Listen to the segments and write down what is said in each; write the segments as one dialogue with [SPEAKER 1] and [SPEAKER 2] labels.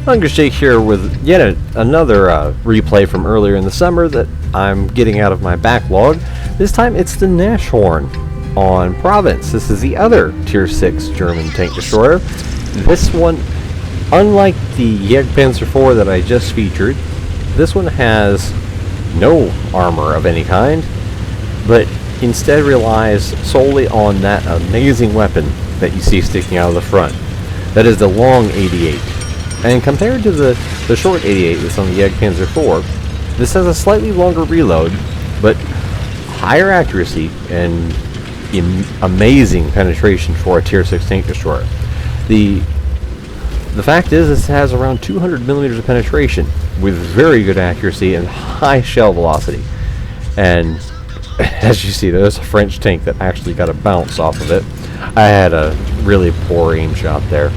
[SPEAKER 1] Hunger Shake here with yet another replay from earlier in the summer that I'm getting out of my backlog. This time it's the Nashorn on Province. This is the other Tier 6 German tank destroyer. This one, unlike the Jagdpanzer IV that I just featured, this one has no armor of any kind, but instead relies solely on that amazing weapon that you see sticking out of the front. That is the long 88. And compared to the short 88 that's on the Jagdpanzer IV, this has a slightly longer reload, but higher accuracy and amazing penetration for a Tier 6 tank destroyer. The fact is, this has around 200 millimeters of penetration with very good accuracy and high shell velocity. And as you see, there's a French tank that actually got a bounce off of it. I had a really poor aim shot there.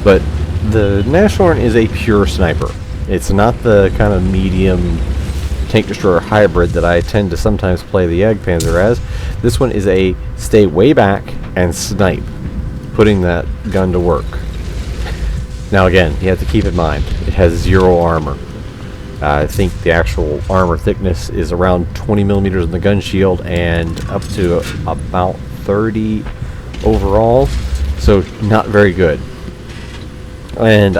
[SPEAKER 1] But the Nashorn is a pure sniper. It's not the kind of medium tank destroyer hybrid that I tend to sometimes play the Jagdpanzer as. This one is a stay way back and snipe, putting that gun to work. Now again, you have to keep in mind, it has 0 armor. I think the actual armor thickness is around 20 millimeters in the gun shield and up to about 30 overall, so not very good. And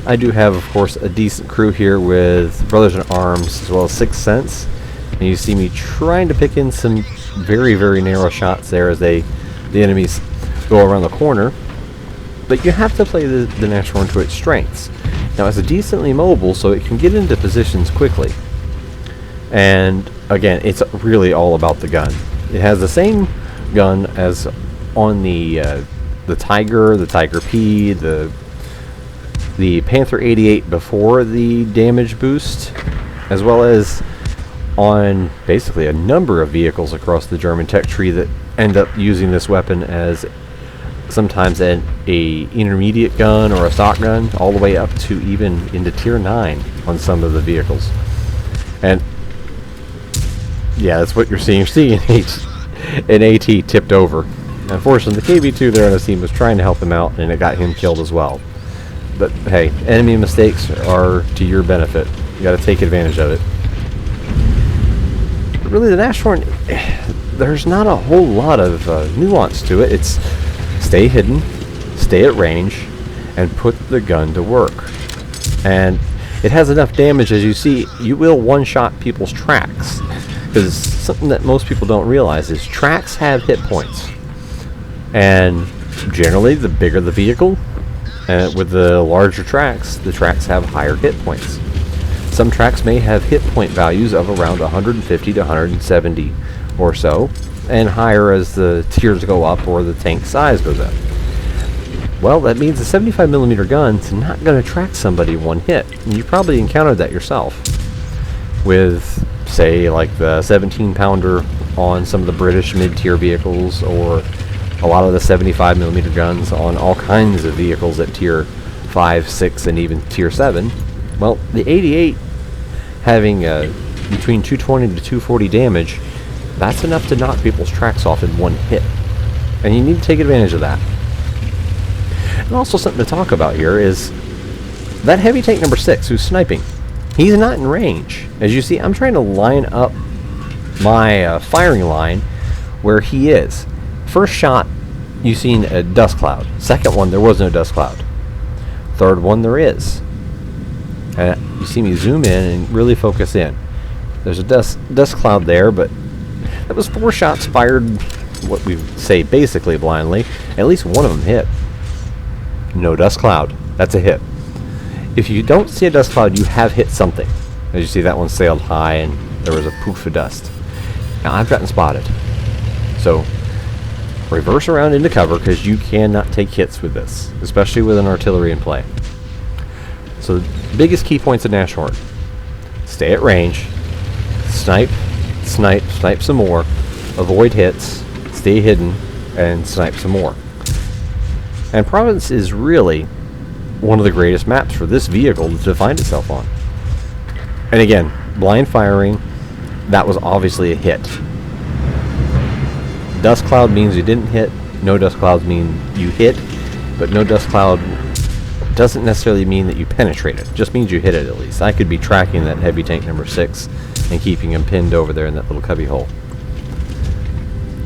[SPEAKER 1] I do have, of course, a decent crew here with Brothers in Arms as well as Sixth Sense. And you see me trying to pick in some very, very narrow shots there as the enemies go around the corner. But you have to play the Nashorn to its strengths. Now, it's decently mobile, so it can get into positions quickly. And again, it's really all about the gun. It has the same gun as on the Tiger P, the Panther 88 before the damage boost, as well as on basically a number of vehicles across the German tech tree that end up using this weapon as sometimes a intermediate gun or a stock gun, all the way up to even into Tier 9 on some of the vehicles. And yeah, that's what you're seeing. You're seeing an AT tipped over. Unfortunately, the KV-2 there on his team was trying to help him out, and it got him killed as well. But hey, enemy mistakes are to your benefit. You got to take advantage of it. But really, the Nashorn, there's not a whole lot of nuance to it. It's stay hidden, stay at range, and put the gun to work. And it has enough damage, as you see, you will one-shot people's tracks. Because something that most people don't realize is tracks have hit points. And generally, the bigger the vehicle, with the larger tracks, the tracks have higher hit points. Some tracks may have hit point values of around 150 to 170 or so, and higher as the tiers go up or the tank size goes up. Well, that means a 75mm gun's not going to track somebody in one hit. And you probably encountered that yourself with, say, like the 17-pounder on some of the British mid-tier vehicles, or a lot of the 75mm guns on all kinds of vehicles at Tier 5, 6, and even Tier 7. Well, the 88 having between 220 to 240 damage, that's enough to knock people's tracks off in one hit. And you need to take advantage of that. And also something to talk about here is that heavy tank number 6 who's sniping. He's not in range. As you see, I'm trying to line up my firing line where he is. First shot, you've seen a dust cloud. Second one, there was no dust cloud. Third one, there is. And you see me zoom in and really focus in. There's a dust cloud there, but that was 4 shots fired, what we say basically blindly. At least one of them hit. No dust cloud. That's a hit. If you don't see a dust cloud, you have hit something. As you see, that one sailed high and there was a poof of dust. Now, I've gotten spotted. So, reverse around into cover, because you cannot take hits with this, especially with an artillery in play. So the biggest key points of Nashorn: stay at range, snipe, snipe some more, avoid hits, stay hidden, and snipe some more. And Province is really one of the greatest maps for this vehicle to find itself on. And again, blind firing, that was obviously a hit. Dust cloud means you didn't hit. No dust clouds mean you hit. But no dust cloud doesn't necessarily mean that you penetrated. It just means you hit it at least. I could be tracking that heavy tank number 6 and keeping him pinned over there in that little cubby hole.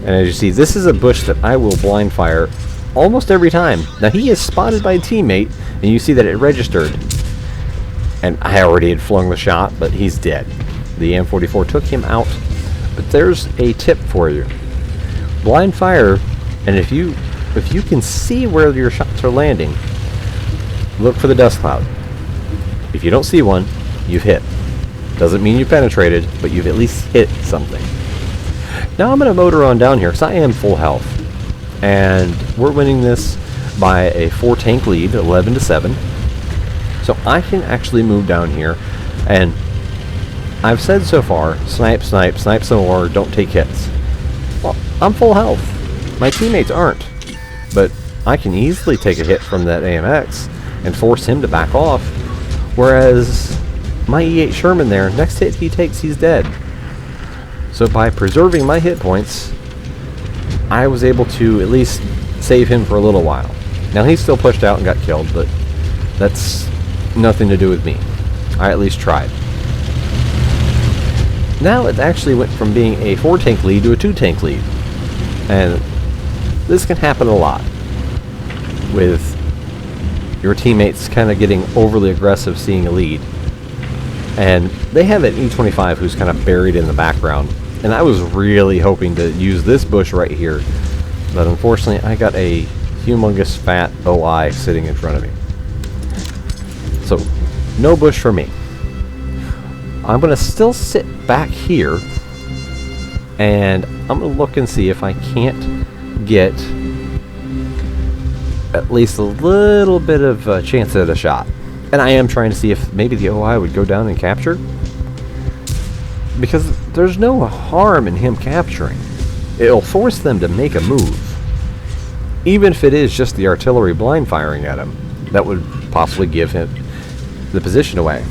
[SPEAKER 1] And as you see, this is a bush that I will blind fire almost every time. Now he is spotted by a teammate, and you see that it registered. And I already had flung the shot, but he's dead. The M44 took him out. But there's a tip for you. Blind fire, and if you can see where your shots are landing, look for the dust cloud. If you don't see one, you've hit. Doesn't mean you penetrated, but you've at least hit something. Now I'm going to motor on down here because I am full health. And we're winning this by a 4 tank lead, 11-7. So I can actually move down here. And I've said so far, snipe, snipe, snipe some more, don't take hits. Well, I'm full health. My teammates aren't. But I can easily take a hit from that AMX and force him to back off. Whereas my E8 Sherman there, next hit he takes, he's dead. So by preserving my hit points, I was able to at least save him for a little while. Now he's still pushed out and got killed, but that's nothing to do with me. I at least tried. Now it actually went from being a 4 tank lead to a 2 tank lead. And this can happen a lot with your teammates kind of getting overly aggressive seeing a lead. And they have an E25 who's kind of buried in the background. And I was really hoping to use this bush right here. But unfortunately, I got a humongous fat OI sitting in front of me. So, no bush for me. I'm going to still sit back here. And I'm going to look and see if I can't get at least a little bit of a chance at a shot. And I am trying to see if maybe the OI would go down and capture. Because there's no harm in him capturing. It'll force them to make a move. Even if it is just the artillery blind firing at him, that would possibly give him the position away.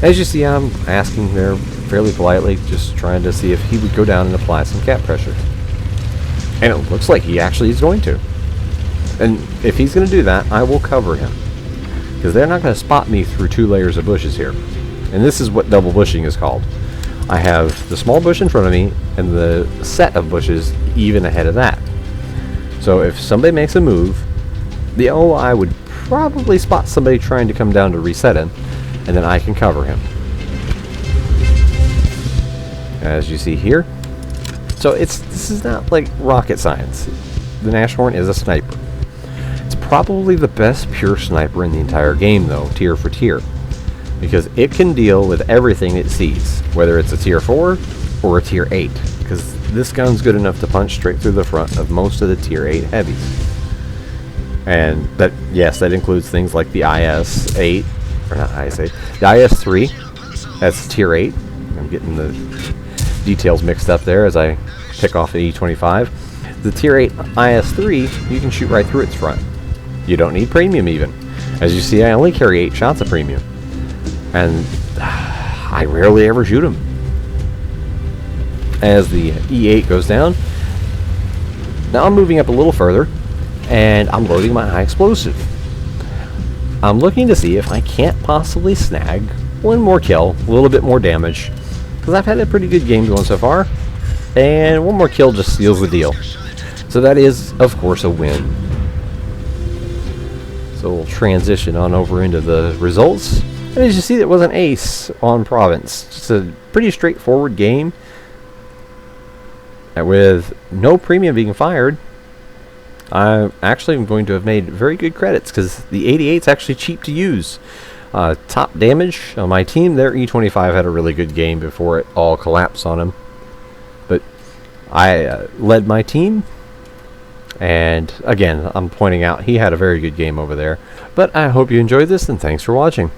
[SPEAKER 1] As you see, I'm asking there fairly politely, just trying to see if he would go down and apply some cap pressure. And it looks like he actually is going to. And if he's going to do that, I will cover him. Because they're not going to spot me through 2 layers of bushes here. And this is what double bushing is called. I have the small bush in front of me and the set of bushes even ahead of that. So if somebody makes a move, the OI would probably spot somebody trying to come down to reset him, and then I can cover him. As you see here. So this is not like rocket science. The Nashorn is a sniper. It's probably the best pure sniper in the entire game though, tier for tier. Because it can deal with everything it sees, whether it's a tier 4 or a tier 8. Because this gun's good enough to punch straight through the front of most of the tier 8 heavies. And that, yes, that includes things like the IS-8, or not IS-8, the IS-3, that's tier 8. I'm getting the details mixed up there as I pick off the E25. The tier 8 IS-3, you can shoot right through its front. You don't need premium even. As you see, I only carry 8 shots of premium. And I rarely ever shoot him. As the E8 goes down, now I'm moving up a little further, and I'm loading my high explosive. I'm looking to see if I can't possibly snag one more kill, a little bit more damage, because I've had a pretty good game going so far, and one more kill just seals the deal. So that is, of course, a win. So we'll transition on over into the results. And as you see, it was an ace on Province. Just a pretty straightforward game. And with no premium being fired, I actually am going to have made very good credits because the 88's actually cheap to use. Top damage on my team, their E25 had a really good game before it all collapsed on him. But I led my team. And again, I'm pointing out he had a very good game over there. But I hope you enjoyed this, and thanks for watching.